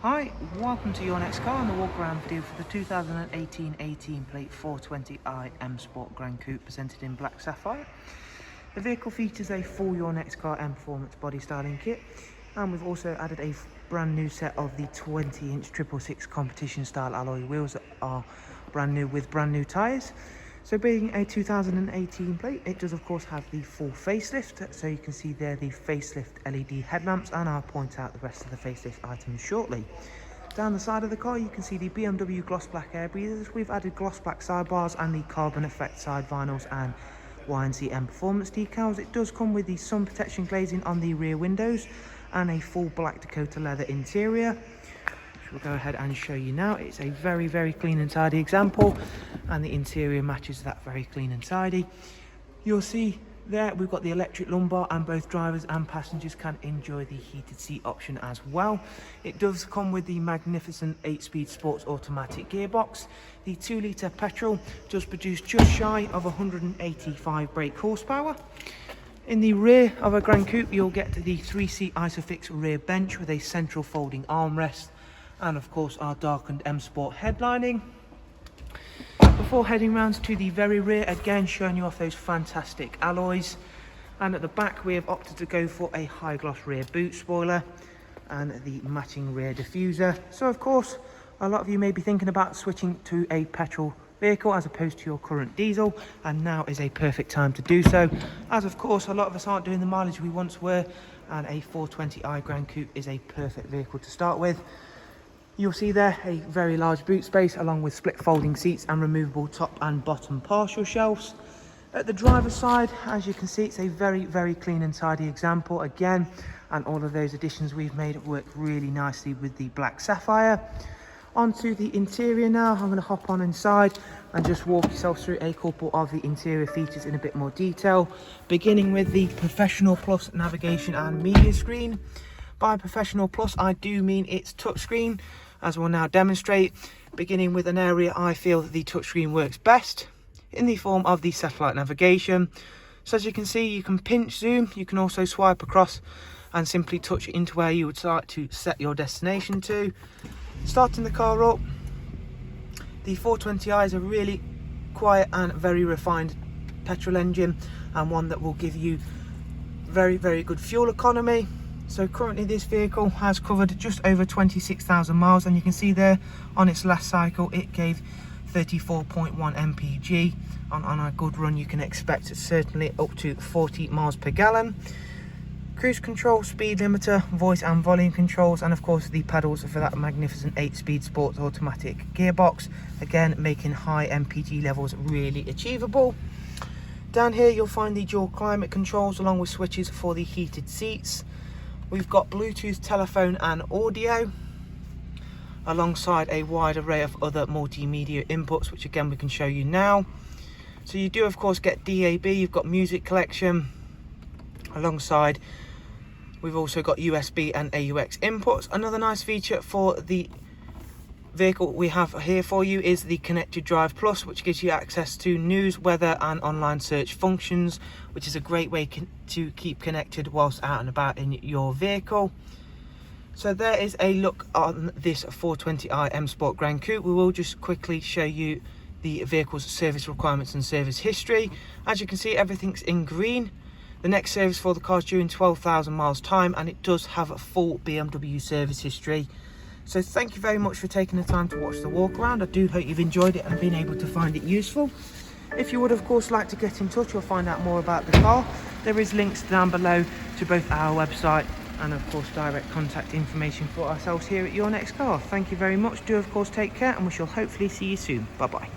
Hi, welcome to your next car on the walk around video for the 2018 18 plate 420i M Sport Gran Coupe presented in black sapphire. The vehicle features a full Your Next Car M Performance body styling kit, and we've also added a brand new set of the 20-inch 666 competition style alloy wheels that are brand new with brand new tyres. So being a 2018 plate, it does of course have the full facelift, so you can see there the facelift LED headlamps, and I'll point out the rest of the facelift items shortly. Down the side of the car you can see the BMW gloss black air breathers. We've added gloss black sidebars and the carbon effect side vinyls and YNC Mperformance decals. It does come with the sun protection glazing on the rear windows and a full black Dakota leather interior. We'll go ahead and show you now. It's a very clean and tidy example, and the interior matches that very clean and tidy. You'll see there we've got the electric lumbar, and both drivers and passengers can enjoy the heated seat option as well. It does come with the magnificent 8-speed sports automatic gearbox. The 2-litre petrol does produce just shy of 185 brake horsepower. In the rear of a Gran Coupe you'll get the 3-seat Isofix rear bench with a central folding armrest, and of course our darkened M Sport headlining. Before heading round to the very rear, again showing you off those fantastic alloys, and at the back we have opted to go for a high gloss rear boot spoiler and the matching rear diffuser. So of course a lot of you may be thinking about switching to a petrol vehicle as opposed to your current diesel, and now is a perfect time to do so, as of course a lot of us aren't doing the mileage we once were, and a 420i Gran Coupe is a perfect vehicle to start with. You'll see there a very large boot space along with split folding seats and removable top and bottom partial shelves. At the driver's side, as you can see, it's a very clean and tidy example again, and all of those additions we've made work really nicely with the black sapphire. Onto the interior now. I'm going to hop on inside and just walk yourself through a couple of the interior features in a bit more detail, beginning with the Professional Plus navigation and media screen. By Professional Plus I do mean it's touchscreen, as we'll now demonstrate, beginning with an area I feel that the touchscreen works best, in the form of the satellite navigation. So as you can see, you can pinch zoom, you can also swipe across and simply touch into where you would like to set your destination to. Starting the car up, the 420i is a really quiet and very refined petrol engine, and one that will give you very good fuel economy. So currently this vehicle has covered just over 26,000 miles, and you can see there on its last cycle it gave 34.1 mpg. On a good run you can expect certainly up to 40 miles per gallon. Cruise control, speed limiter, voice and volume controls, and of course the pedals for that magnificent 8-speed sports automatic gearbox, again making high mpg levels really achievable. Down here you'll find the dual climate controls along with switches for the heated seats. We've got Bluetooth, telephone and audio, alongside a wide array of other multimedia inputs, which again we can show you now. So you do of course get DAB, you've got music collection, alongside we've also got USB and AUX inputs. Another nice feature for the vehicle we have here for you is the Connected Drive Plus, which gives you access to news, weather and online search functions, which is a great way to keep connected whilst out and about in your vehicle. So there is a look on this 420i M Sport Gran Coupe. We will just quickly show you the vehicle's service requirements and service history. As you can see, everything's in green. The next service for the car is due in 12,000 miles time, and it does have a full BMW service history. So thank you very much for taking the time to watch the walk around. I do hope you've enjoyed it and been able to find it useful. If you would of course like to get in touch or find out more about the car, there is links down below to both our website and of course direct contact information for ourselves here at Your Next Car. Thank you very much. Do of course take care, and we shall hopefully see you soon. Bye bye.